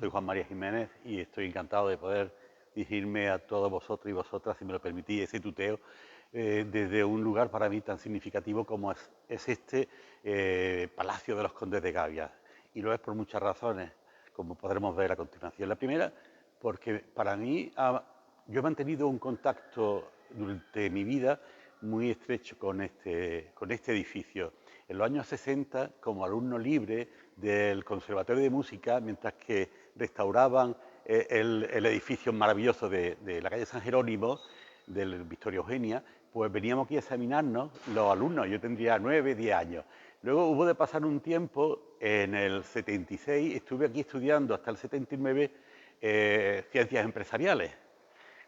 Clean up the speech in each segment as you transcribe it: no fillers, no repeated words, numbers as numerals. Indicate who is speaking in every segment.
Speaker 1: soy Juan María Jiménez y estoy encantado de poder dirigirme a todos vosotros y vosotras, si me lo permitís, ese tuteo, desde un lugar para mí tan significativo como es este Palacio de los Condes de Gavia. Y lo es por muchas razones, como podremos ver a continuación. La primera, porque para mí yo he mantenido un contacto durante mi vida muy estrecho con este edificio. En los años 60, como alumno libre del Conservatorio de Música, mientras que restauraban el edificio maravilloso de la calle San Jerónimo, del Victoria Eugenia, pues veníamos aquí a examinarnos los alumnos. Yo tendría 9, 10 años. Luego hubo de pasar un tiempo, en el 76, estuve aquí estudiando hasta el 79 ciencias empresariales.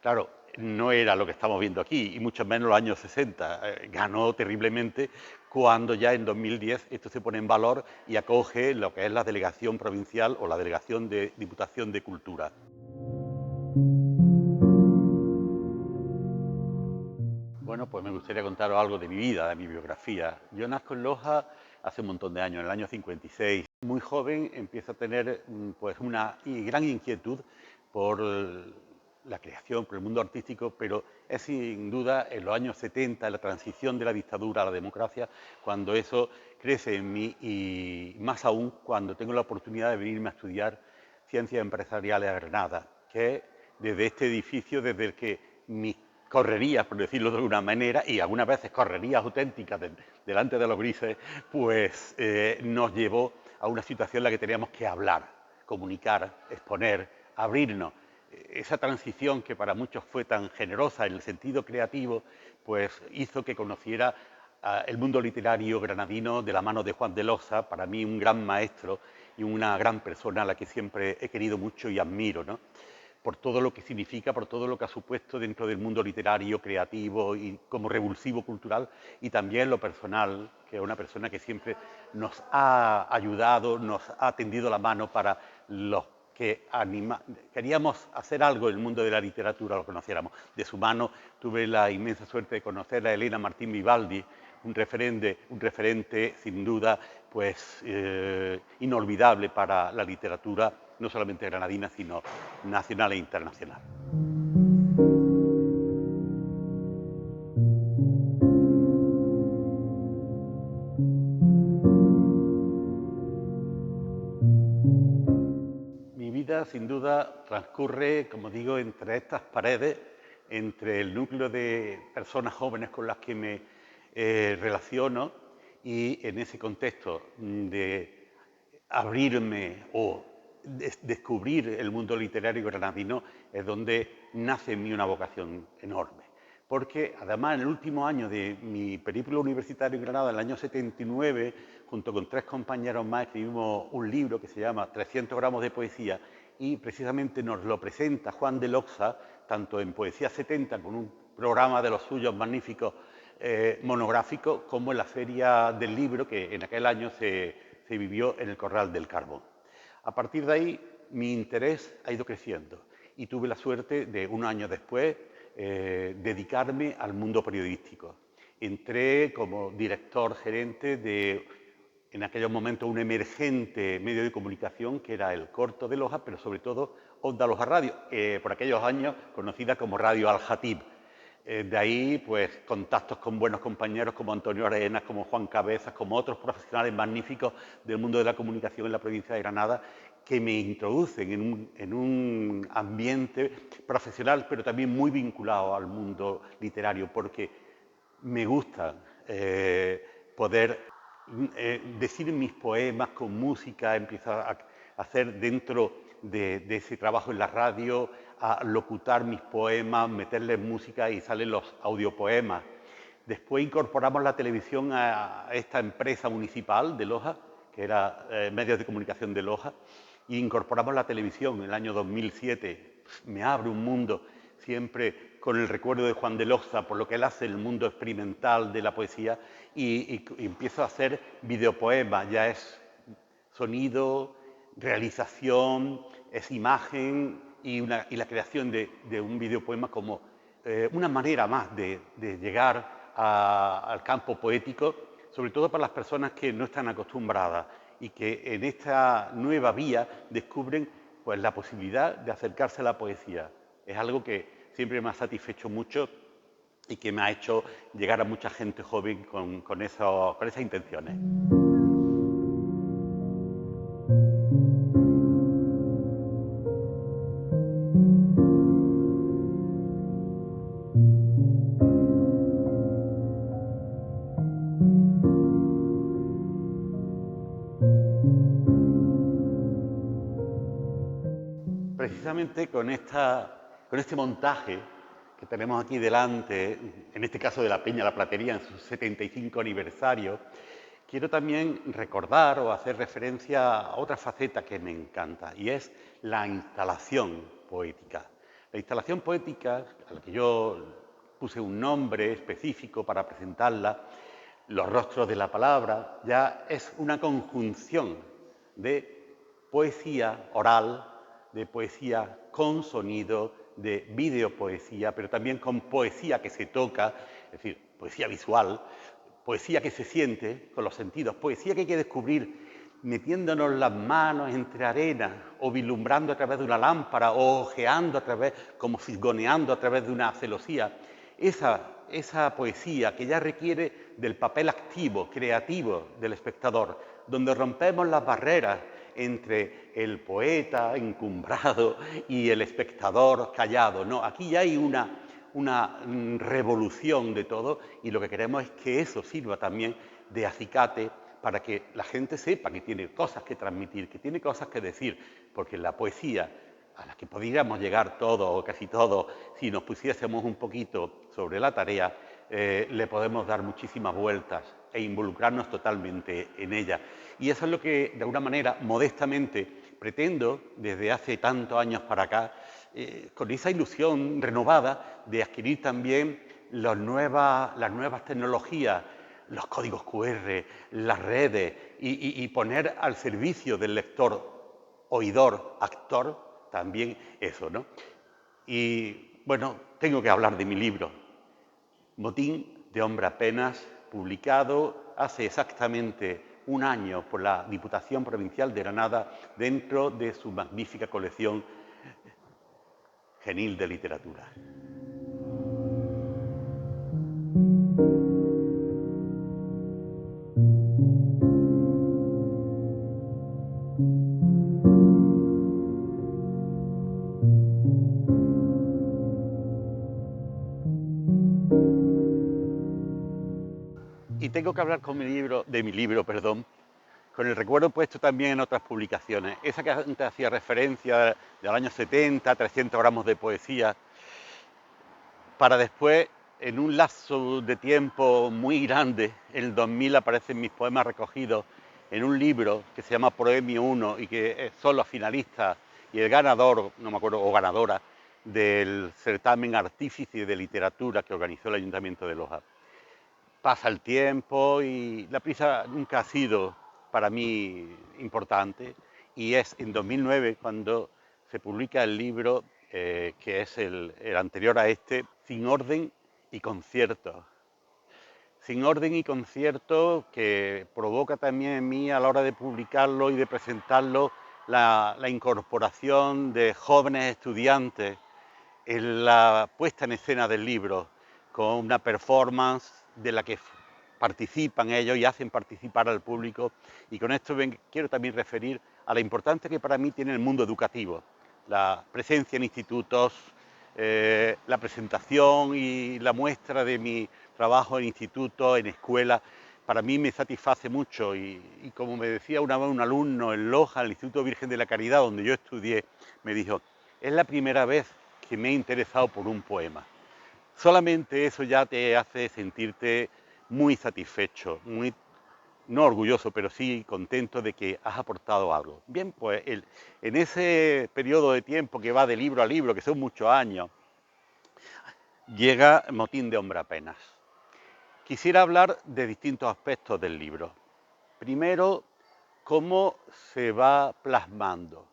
Speaker 1: Claro, no era lo que estamos viendo aquí, y mucho menos los años 60. Ganó terriblemente cuando ya en 2010 esto se pone en valor y acoge lo que es la delegación provincial o la delegación de Diputación de Cultura. Bueno, pues me gustaría contaros algo de mi vida, de mi biografía. Yo nazco en Loja hace un montón de años, en el año 56. Muy joven empiezo a tener pues una gran inquietud por la creación, por el mundo artístico, pero es sin duda en los años 70, la transición de la dictadura a la democracia, cuando eso crece en mí, y más aún cuando tengo la oportunidad de venirme a estudiar ciencias empresariales a Granada, que es desde este edificio desde el que mis correrías, por decirlo de alguna manera, y algunas veces correrías auténticas delante de los grises, pues nos llevó a una situación en la que teníamos que hablar, comunicar, exponer, abrirnos. Esa transición que para muchos fue tan generosa en el sentido creativo, pues hizo que conociera el mundo literario granadino de la mano de Juan de Losa, para mí un gran maestro y una gran persona a la que siempre he querido mucho y admiro, ¿no? Por todo lo que significa, por todo lo que ha supuesto dentro del mundo literario, creativo y como revulsivo cultural, y también lo personal, que es una persona que siempre nos ha ayudado, nos ha tendido la mano para los que queríamos hacer algo en el mundo de la literatura, lo conociéramos. De su mano tuve la inmensa suerte de conocer a Elena Martín Vivaldi, un referente sin duda pues inolvidable para la literatura, no solamente granadina, sino nacional e internacional. Mi vida, sin duda, transcurre, como digo, entre estas paredes, entre el núcleo de personas jóvenes con las que me relaciono, y en ese contexto de abrirme o descubrir el mundo literario granadino es donde nace en mí una vocación enorme. Porque además en el último año de mi periplo universitario en Granada, en el año 79, junto con 3 compañeros más, escribimos un libro que se llama 300 gramos de poesía, y precisamente nos lo presenta Juan de Loxa, tanto en Poesía 70, con un programa de los suyos magníficos monográficos, como en la Feria del Libro, que en aquel año se vivió en el Corral del Carbón. A partir de ahí, mi interés ha ido creciendo y tuve la suerte de, un año después, dedicarme al mundo periodístico. Entré como director gerente de, en aquellos momentos, un emergente medio de comunicación que era el Corto de Loja, pero sobre todo Onda Loja Radio, por aquellos años conocida como Radio Al Jatib. De ahí, pues, contactos con buenos compañeros como Antonio Arenas, como Juan Cabezas, como otros profesionales magníficos del mundo de la comunicación en la provincia de Granada, que me introducen en un ambiente profesional, pero también muy vinculado al mundo literario, porque me gusta poder decir mis poemas con música, empezar a hacer dentro de ese trabajo en la radio, a locutar mis poemas, meterles música y salen los audiopoemas. Después incorporamos la televisión a esta empresa municipal de Loja, que era Medios de Comunicación de Loja, y incorporamos la televisión en el año 2007. Me abre un mundo, siempre con el recuerdo de Juan de Loxa, por lo que él hace en el mundo experimental de la poesía, y empiezo a hacer videopoemas. Ya es sonido, realización, es imagen y la creación de un videopoema como una manera más de llegar al campo poético, sobre todo para las personas que no están acostumbradas y que en esta nueva vía descubren pues la posibilidad de acercarse a la poesía. Es algo que siempre me ha satisfecho mucho y que me ha hecho llegar a mucha gente joven con esas intenciones. Precisamente con este montaje que tenemos aquí delante, en este caso de la Peña La Platería en su 75 aniversario, quiero también recordar o hacer referencia a otra faceta que me encanta, y es la instalación poética. La instalación poética, a la que yo puse un nombre específico para presentarla, Los rostros de la palabra, ya es una conjunción de poesía oral, de poesía con sonido, de videopoesía, pero también con poesía que se toca, es decir, poesía visual, poesía que se siente con los sentidos, poesía que hay que descubrir metiéndonos las manos entre arena o vislumbrando a través de una lámpara o ojeando a través, como fisgoneando a través de una celosía. Esa poesía que ya requiere del papel activo, creativo del espectador, donde rompemos las barreras entre el poeta encumbrado y el espectador callado. No, aquí ya hay una revolución de todo y lo que queremos es que eso sirva también de acicate para que la gente sepa que tiene cosas que transmitir, que tiene cosas que decir, porque la poesía a la que podríamos llegar todos o casi todos si nos pusiésemos un poquito sobre la tarea, le podemos dar muchísimas vueltas e involucrarnos totalmente en ella. Y eso es lo que, de alguna manera, modestamente, pretendo desde hace tantos años para acá, con esa ilusión renovada de adquirir también las nuevas tecnologías, los códigos QR, las redes, y poner al servicio del lector, oidor, actor, también eso, ¿no? Y, bueno, tengo que hablar de mi libro, Motín de hombre apenas, publicado hace exactamente un año por la Diputación Provincial de Granada dentro de su magnífica colección Genil de Literatura. Y tengo que hablar de mi libro, con el recuerdo puesto también en otras publicaciones. Esa que antes hacía referencia del año 70, 300 gramos de poesía, para después, en un lapso de tiempo muy grande, en el 2000 aparecen mis poemas recogidos en un libro que se llama Proemio 1 y que son los finalistas y el ganador, no me acuerdo, o ganadora, del certamen Artífice de Literatura que organizó el Ayuntamiento de Loja. Pasa el tiempo y la prisa nunca ha sido para mí importante, y es en 2009 cuando se publica el libro que es el anterior a este, Sin orden y concierto. Sin orden y concierto, que provoca también en mí a la hora de publicarlo y de presentarlo la incorporación de jóvenes estudiantes en la puesta en escena del libro, con una performance de la que participan ellos y hacen participar al público. Y con esto quiero también referir a la importancia que para mí tiene el mundo educativo, la presencia en institutos, la presentación y la muestra de mi trabajo en institutos, en escuelas. Para mí me satisface mucho y como me decía una vez un alumno en Loja, en el Instituto Virgen de la Caridad, donde yo estudié, me dijo, es la primera vez que me he interesado por un poema. Solamente eso ya te hace sentirte muy satisfecho, muy, no orgulloso, pero sí contento de que has aportado algo. Bien, pues en ese periodo de tiempo que va de libro a libro, que son muchos años, llega Motín de hombre apenas. Quisiera hablar de distintos aspectos del libro. Primero, cómo se va plasmando.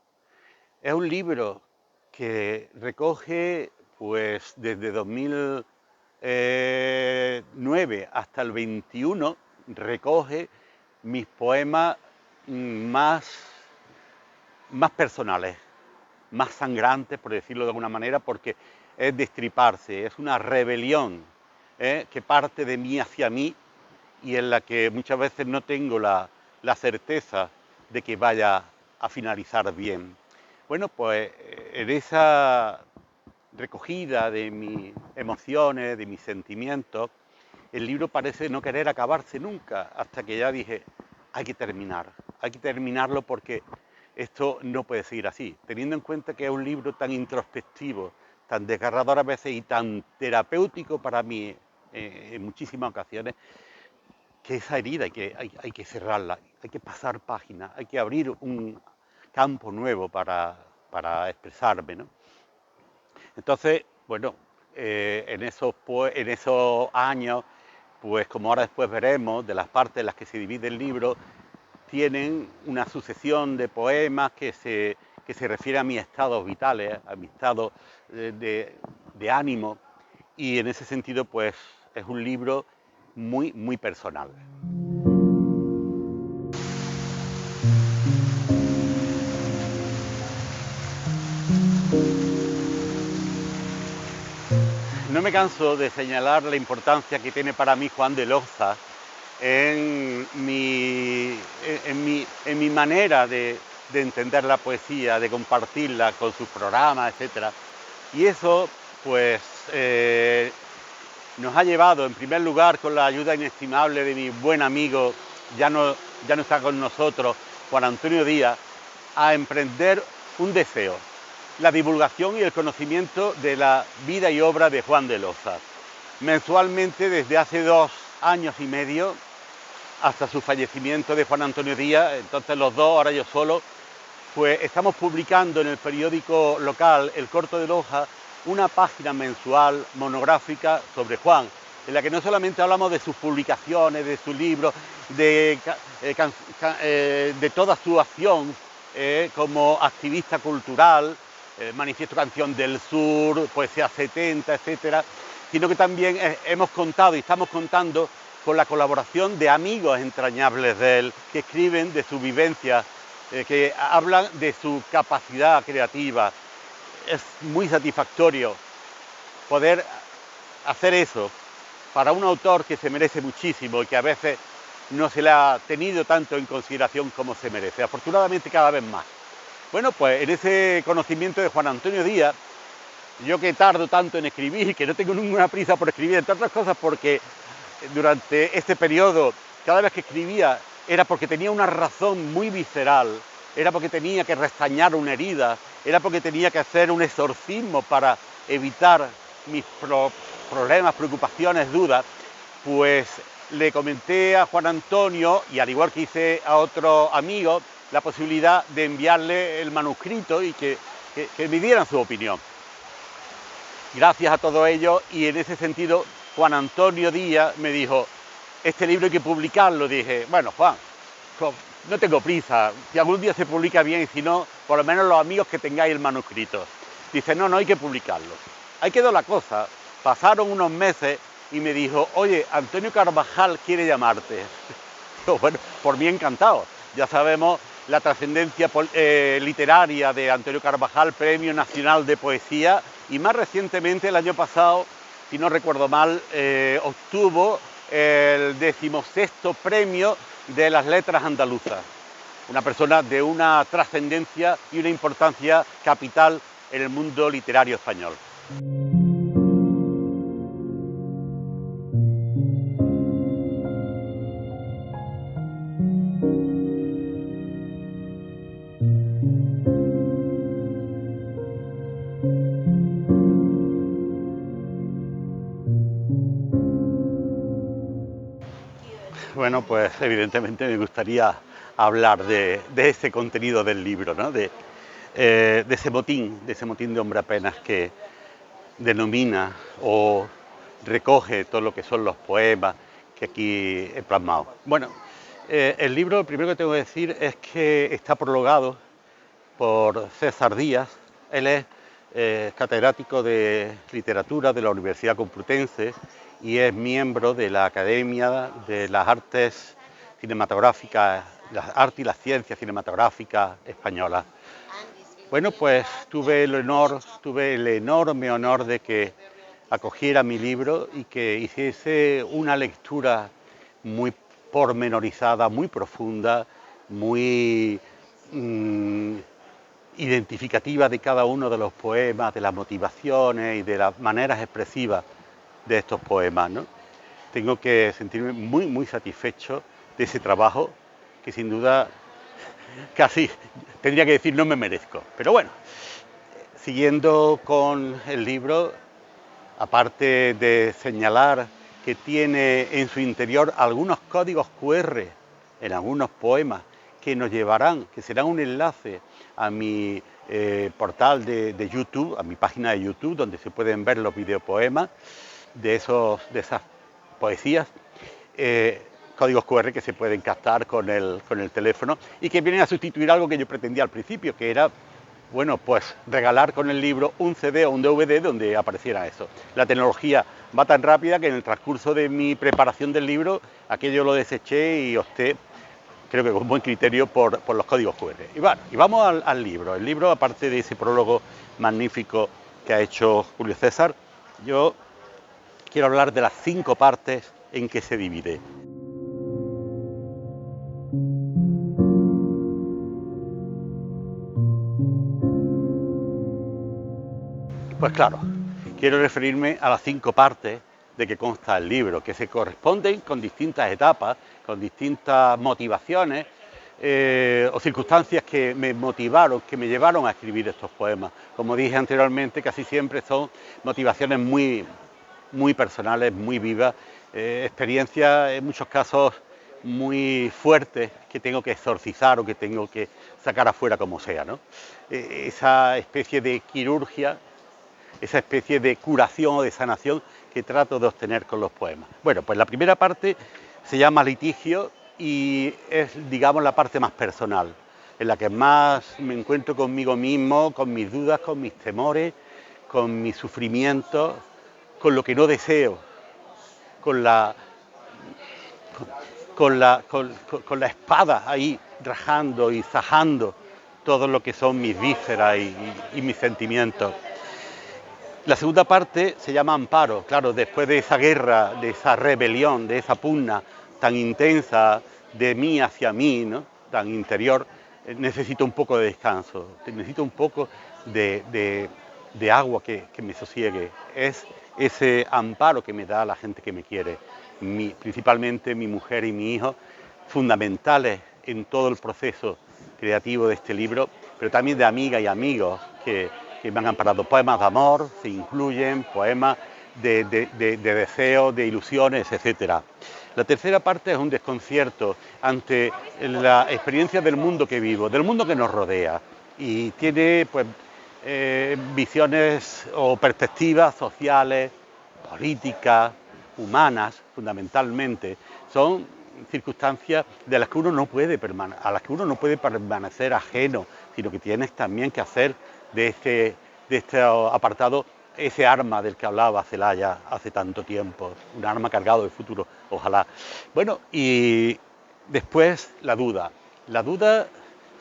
Speaker 1: Es un libro que recoge, pues, desde 2009 hasta el 21, recoge mis poemas más personales, más sangrantes, por decirlo de alguna manera, porque es destriparse, es una rebelión que parte de mí hacia mí y en la que muchas veces no tengo la certeza de que vaya a finalizar bien. Bueno, pues en esa recogida de mis emociones, de mis sentimientos, el libro parece no querer acabarse nunca, hasta que ya dije, hay que terminarlo porque esto no puede seguir así. Teniendo en cuenta que es un libro tan introspectivo, tan desgarrador a veces y tan terapéutico para mí en muchísimas ocasiones, que esa herida hay que cerrarla, hay que pasar página, hay que abrir un campo nuevo para expresarme, ¿no? Entonces, bueno, en esos años, pues como ahora después veremos, de las partes en las que se divide el libro, tienen una sucesión de poemas que se refiere a mis estados vitales, a mi estado de ánimo, y en ese sentido, pues es un libro muy, muy personal. No me canso de señalar la importancia que tiene para mí Juan de Loza en mi manera de entender la poesía, de compartirla con sus programas, etc. Y eso, pues, nos ha llevado, en primer lugar, con la ayuda inestimable de mi buen amigo, ya no está con nosotros, Juan Antonio Díaz, a emprender un deseo: la divulgación y el conocimiento de la vida y obra de Juan de Loza. Mensualmente, desde hace 2 años y medio, hasta su fallecimiento de Juan Antonio Díaz, entonces los dos, ahora yo solo, pues estamos publicando en el periódico local, El Corto de Loja, una página mensual monográfica sobre Juan, en la que no solamente hablamos de sus publicaciones, de sus libros, de toda su acción como activista cultural, Manifiesto Canción del Sur, Poesía 70, etcétera, sino que también hemos contado y estamos contando con la colaboración de amigos entrañables de él, que escriben de su vivencia, que hablan de su capacidad creativa. Es muy satisfactorio poder hacer eso para un autor que se merece muchísimo y que a veces no se le ha tenido tanto en consideración como se merece, afortunadamente cada vez más. Bueno, pues en ese conocimiento de Juan Antonio Díaz, yo que tardo tanto en escribir y que no tengo ninguna prisa por escribir, entre otras cosas porque durante este periodo, cada vez que escribía, era porque tenía una razón muy visceral, era porque tenía que restañar una herida, era porque tenía que hacer un exorcismo para evitar mis problemas, preocupaciones, dudas, pues le comenté a Juan Antonio, y al igual que hice a otro amigo, la posibilidad de enviarle el manuscrito y que me dieran su opinión. Gracias a todo ello, y en ese sentido, Juan Antonio Díaz me dijo, este libro hay que publicarlo. Dije, bueno, Juan, no tengo prisa, si algún día se publica bien, y si no, por lo menos los amigos que tengáis el manuscrito. Dice, no, hay que publicarlo. Ahí quedó la cosa. Pasaron unos meses y me dijo, oye, Antonio Carvajal quiere llamarte. Yo, bueno, por mí encantado. Ya sabemos la trascendencia literaria de Antonio Carvajal, Premio Nacional de Poesía, y más recientemente, el año pasado, si no recuerdo mal, obtuvo el 16º premio de las letras andaluzas. Una persona de una trascendencia y una importancia capital en el mundo literario español. Bueno, pues evidentemente me gustaría hablar de ese contenido del libro, ¿no? de ese motín de hombre apenas que denomina o recoge todo lo que son los poemas que aquí he plasmado. Bueno, el libro, lo primero que tengo que decir es que está prologado por César Díaz. Él es catedrático de literatura de la Universidad Complutense y es miembro de la Academia de las Artes Cinematográficas, las Artes y las Ciencias Cinematográficas Españolas. Bueno, pues tuve el enorme honor de que acogiera mi libro y que hiciese una lectura muy pormenorizada, muy profunda, muy mm, identificativa de cada uno de los poemas, de las motivaciones y de las maneras expresivas de estos poemas, ¿no? Tengo que sentirme muy, muy satisfecho de ese trabajo que sin duda casi tendría que decir no me merezco. Pero bueno, siguiendo con el libro, aparte de señalar que tiene en su interior algunos códigos QR en algunos poemas que nos llevarán, que serán un enlace a mi portal de YouTube, a mi página de YouTube, donde se pueden ver los videopoemas de esas poesías, códigos QR que se pueden captar con el teléfono y que vienen a sustituir algo que yo pretendía al principio, que era, bueno, pues regalar con el libro un CD o un DVD donde apareciera eso. La tecnología va tan rápida que en el transcurso de mi preparación del libro aquello lo deseché y opté, creo que con buen criterio, por los códigos QR. Y bueno, y vamos al libro. El libro, aparte de ese prólogo magnífico que ha hecho Julio César, yo quiero hablar de las 5 partes en que se divide. Pues claro, quiero referirme a las 5 partes de que consta el libro, que se corresponden con distintas etapas, con distintas motivaciones o circunstancias que me motivaron, que me llevaron a escribir estos poemas. Como dije anteriormente, casi siempre son motivaciones muy, muy personales, muy vivas, experiencias en muchos casos muy fuertes que tengo que exorcizar o que tengo que sacar afuera como sea, ¿no? Esa especie de quirurgia, esa especie de curación o de sanación que trato de obtener con los poemas. Bueno, pues la primera parte se llama litigio y es, digamos, la parte más personal, en la que más me encuentro conmigo mismo, con mis dudas, con mis temores, con mis sufrimientos, con lo que no deseo, con la, con la espada ahí rajando y zajando todo lo que son mis vísceras y mis sentimientos. La segunda parte se llama amparo, claro, después de esa guerra, de esa rebelión, de esa pugna tan intensa de mí hacia mí, ¿no? Tan interior, necesito un poco de descanso, necesito un poco de agua que me sosiegue. Es ese amparo que me da la gente que me quiere, principalmente mi mujer y mi hijo, fundamentales en todo el proceso creativo de este libro, pero también de amigas y amigos que me han amparado. Poemas de amor se incluyen, poemas de deseos, de ilusiones, etc. La tercera parte es un desconcierto ante la experiencia del mundo que vivo, del mundo que nos rodea, y tiene pues visiones o perspectivas sociales, políticas, humanas, fundamentalmente. Son circunstancias de las que uno no puede a las que uno no puede permanecer ajeno, sino que tienes también que hacer de este apartado ese arma del que hablaba Celaya hace tanto tiempo, un arma cargado de futuro, ojalá. Bueno, y después la duda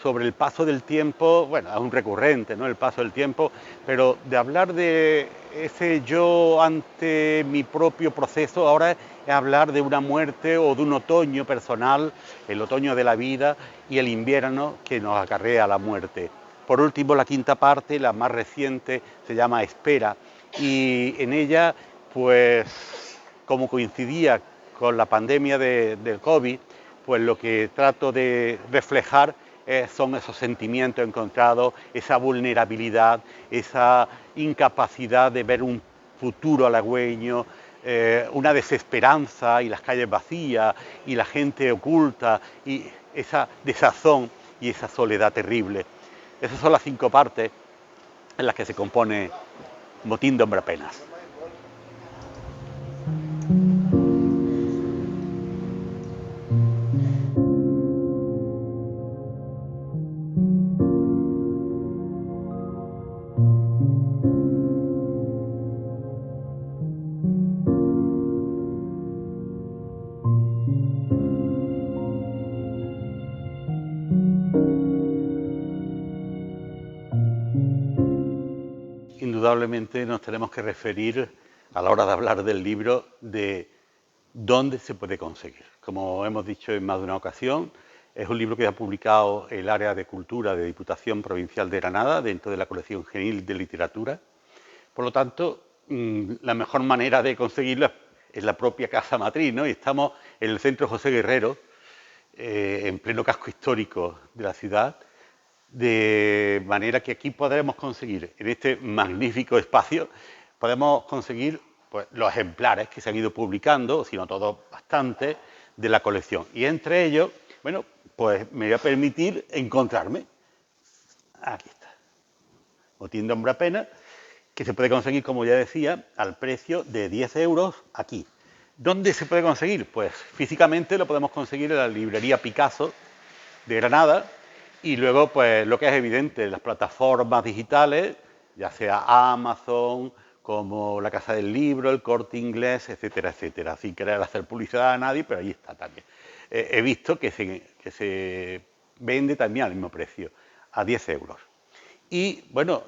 Speaker 1: sobre el paso del tiempo, bueno, es un recurrente, ¿no? El paso del tiempo, pero de hablar de ese yo ante mi propio proceso, ahora es hablar de una muerte o de un otoño personal, el otoño de la vida y el invierno que nos acarrea la muerte. Por último, la quinta parte, la más reciente, se llama Espera, y en ella, pues, como coincidía con la pandemia del COVID, pues lo que trato de reflejar son esos sentimientos encontrados, esa vulnerabilidad, esa incapacidad de ver un futuro halagüeño, una desesperanza y las calles vacías y la gente oculta y esa desazón y esa soledad terrible. Esas son las 5 partes en las que se compone Motín de Hombre-Apenas. indudablemente nos tenemos que referir a la hora de hablar del libro de dónde se puede conseguir. Como hemos dicho en más de una ocasión, es un libro que ha publicado el Área de Cultura de Diputación Provincial de Granada dentro de la colección Genil de Literatura. Por lo tanto, la mejor manera de conseguirlo es la propia casa matriz, ¿no? Y estamos en el Centro José Guerrero, en pleno casco histórico de la ciudad, de manera que aquí podremos conseguir, en este magnífico espacio, podemos conseguir pues, los ejemplares que se han ido publicando, si no todos, bastantes, de la colección. Y entre ellos, bueno, pues me voy a permitir encontrarme. Aquí está. Botín de Hombre a Pena, que se puede conseguir, como ya decía, al precio de 10 euros aquí. ¿Dónde se puede conseguir? Pues físicamente lo podemos conseguir en la librería Picasso de Granada y luego, pues lo que es evidente, las plataformas digitales, ya sea Amazon, como la Casa del Libro, el Corte Inglés, etcétera, etcétera. Sin querer hacer publicidad a nadie, pero ahí está también. He visto que se vende también al mismo precio, a 10 euros. Y bueno,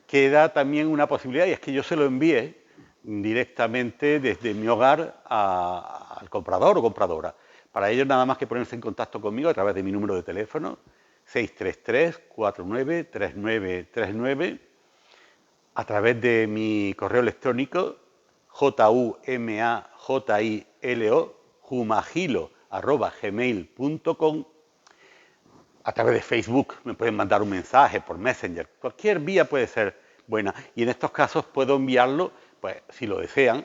Speaker 1: queda también una posibilidad, y es que yo se lo envíe directamente desde mi hogar al comprador o compradora. Para ello nada más que ponerse en contacto conmigo a través de mi número de teléfono 633-493939, a través de mi correo electrónico jumagilo@gmail.com, a través de Facebook me pueden mandar un mensaje por Messenger, cualquier vía puede ser buena, y en estos casos puedo enviarlo, pues si lo desean,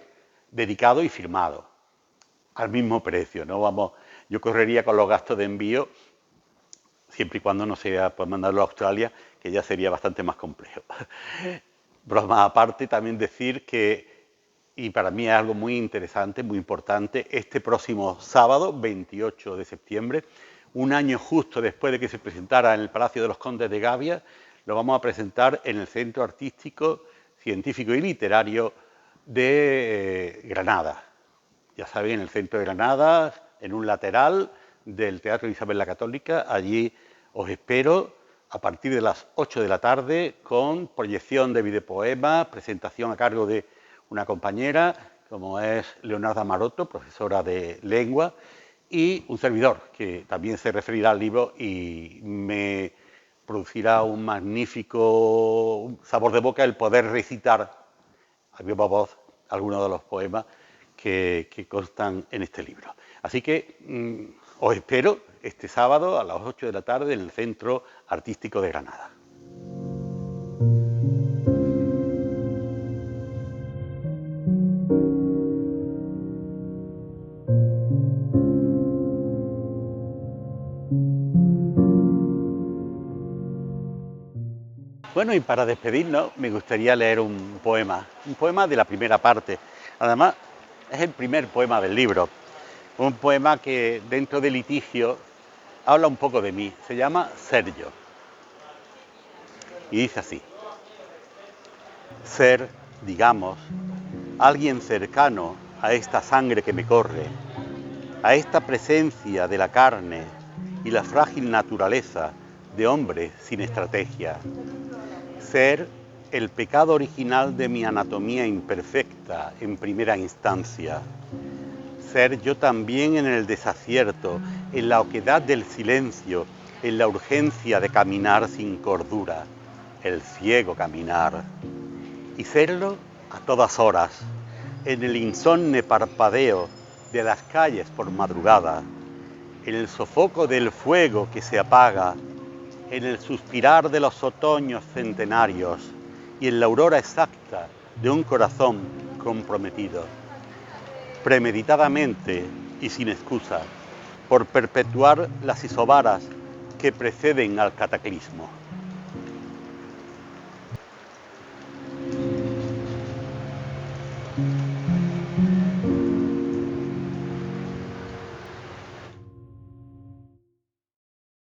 Speaker 1: dedicado y firmado, al mismo precio, ¿no? Vamos, yo correría con los gastos de envío, siempre y cuando no sea pues mandarlo a Australia, que ya sería bastante más complejo. Broma aparte, también decir que, y para mí es algo muy interesante, muy importante, este próximo sábado, 28 de septiembre, un año justo después de que se presentara en el Palacio de los Condes de Gavia, lo vamos a presentar en el Centro Artístico, Científico y Literario de Granada. Ya saben, en el centro de Granada, en un lateral del Teatro Isabel la Católica. Allí os espero a partir de las 8 de la tarde con proyección de videopoemas, presentación a cargo de una compañera, como es Leonarda Maroto, profesora de lengua, y un servidor, que también se referirá al libro y me producirá un magnífico sabor de boca el poder recitar a viva voz algunos de los poemas que constan en este libro. Así que os espero este sábado a las 8 de la tarde en el Centro Artístico de Granada. Bueno, y para despedirnos me gustaría leer un poema de la primera parte. Además, es el primer poema del libro, un poema que dentro de Litigio habla un poco de mí, se llama Ser yo. Y dice así: ser, digamos, alguien cercano a esta sangre que me corre, a esta presencia de la carne y la frágil naturaleza de hombre sin estrategia. Ser el pecado original de mi anatomía imperfecta en primera instancia. Ser yo también en el desacierto, en la oquedad del silencio, en la urgencia de caminar sin cordura, el ciego caminar. Y serlo a todas horas, en el insomne parpadeo de las calles por madrugada, en el sofoco del fuego que se apaga, en el suspirar de los otoños centenarios y en la aurora exacta de un corazón comprometido. Premeditadamente y sin excusa, por perpetuar las isobaras que preceden al cataclismo.